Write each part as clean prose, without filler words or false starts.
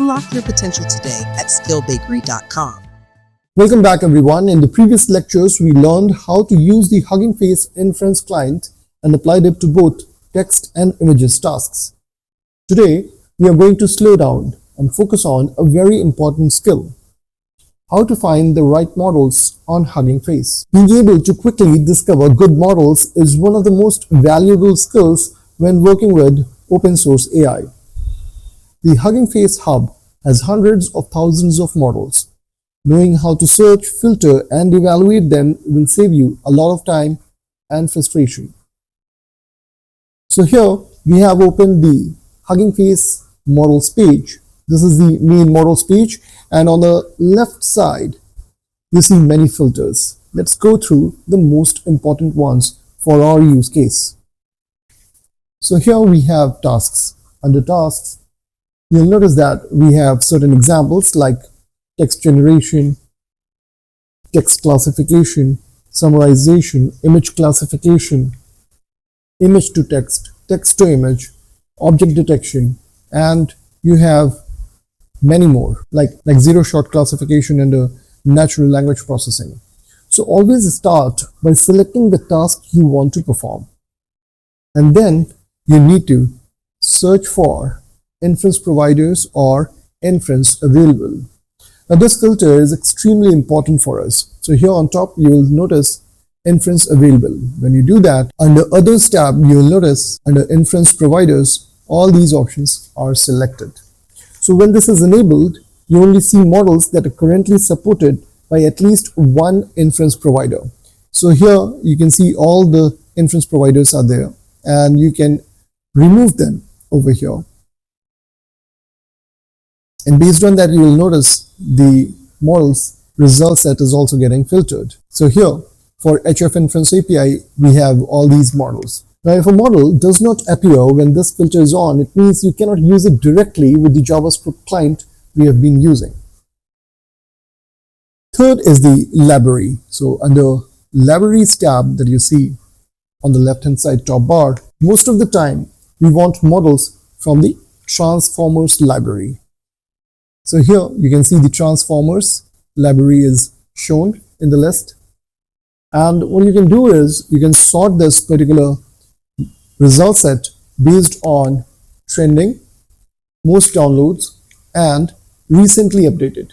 Unlock your potential today at skillbakery.com. Welcome back everyone. In the previous lectures, we learned how to use the Hugging Face Inference client and applied it to both text and images tasks. Today, we are going to slow down and focus on a very important skill: how to find the right models on Hugging Face. Being able to quickly discover good models is one of the most valuable skills when working with open source AI. The Hugging Face Hub has hundreds of thousands of models. Knowing how to search, filter, and evaluate them will save you a lot of time and frustration. So here we have opened the Hugging Face models page. This is the main models page, and on the left side you see many filters. Let's go through the most important ones for our use case. So here we have tasks. Under tasks, you'll notice that we have certain examples like text generation, text classification, summarization, image classification, image to text, text to image, object detection, and you have many more like zero-shot classification and natural language processing. So always start by selecting the task you want to perform, and then you need to search for inference providers or inference available. Now this filter is extremely important for us. So here on top you will notice inference available. When you do that, under others tab you will notice under inference providers all these options are selected. So when this is enabled, you only see models that are currently supported by at least one inference provider. So here you can see all the inference providers are there, and you can remove them over here. And based on that, you will notice the models result set is also getting filtered. So here for HF Inference API, we have all these models. Now, if a model does not appear when this filter is on, it means you cannot use it directly with the JavaScript client we have been using. Third is the library. So under libraries tab that you see on the left-hand side top bar, most of the time we want models from the transformers library. So here you can see the transformers library is shown in the list. And what you can do is you can sort this particular result set based on trending, most downloads, and recently updated.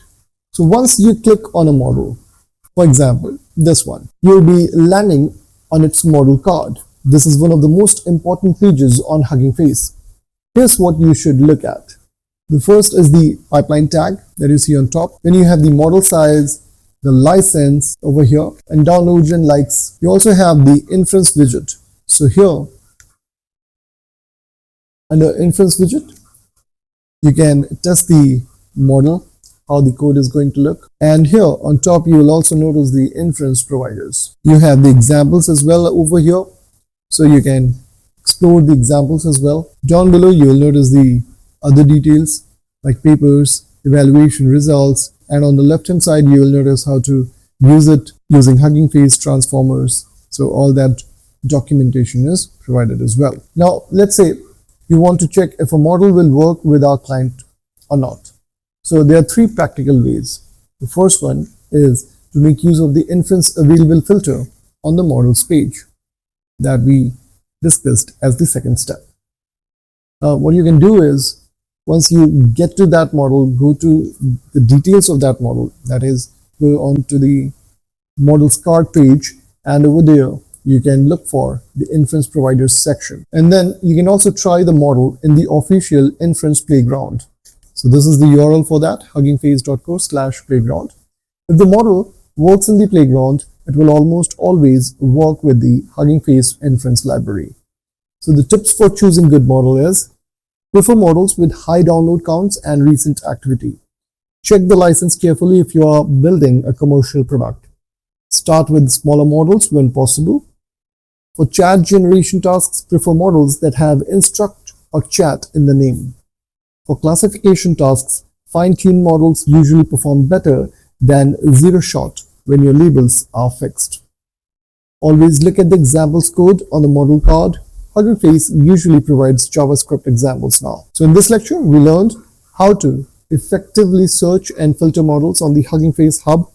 So once you click on a model, for example, this one, you'll be landing on its model card. This is one of the most important pages on Hugging Face. Here's what you should look at. The first is the pipeline tag that you see on top. Then you have the model size, the license over here, and downloads and likes. You also have the inference widget. So here, under inference widget, you can test the model, how the code is going to look. And here on top, you will also notice the inference providers. You have the examples as well over here, so you can explore the examples as well. Down below, you will notice the other details like papers, evaluation results, and on the left hand side you will notice how to use it using Hugging Face transformers. So all that documentation is provided as well. Now let's say you want to check if a model will work with our client or not. So there are three practical ways. The first one is to make use of the inference available filter on the models page that we discussed as the second step. What you can do is, once you get to that model, go to the details of that model, that is, go on to the models card page, and over there you can look for the inference providers section. And then you can also try the model in the official inference playground. So this is the URL for that, huggingface.co/playground. If the model works in the playground, it will almost always work with the Hugging Face inference library. So the tips for choosing good model is: prefer models with high download counts and recent activity. Check the license carefully if you are building a commercial product. Start with smaller models when possible. For chat generation tasks, prefer models that have instruct or chat in the name. For classification tasks, fine-tuned models usually perform better than zero-shot when your labels are fixed. Always look at the examples code on the model card. Hugging Face usually provides JavaScript examples now. So in this lecture, we learned how to effectively search and filter models on the Hugging Face Hub,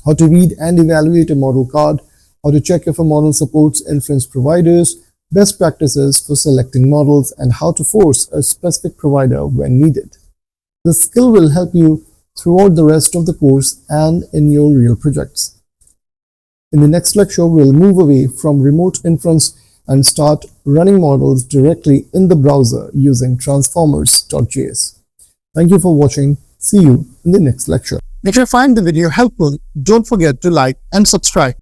how to read and evaluate a model card, how to check if a model supports inference providers, best practices for selecting models, and how to force a specific provider when needed. This skill will help you throughout the rest of the course and in your real projects. In the next lecture, we'll move away from remote inference and start running models directly in the browser using transformers.js. Thank you for watching. See you in the next lecture. If you find the video helpful, don't forget to like and subscribe.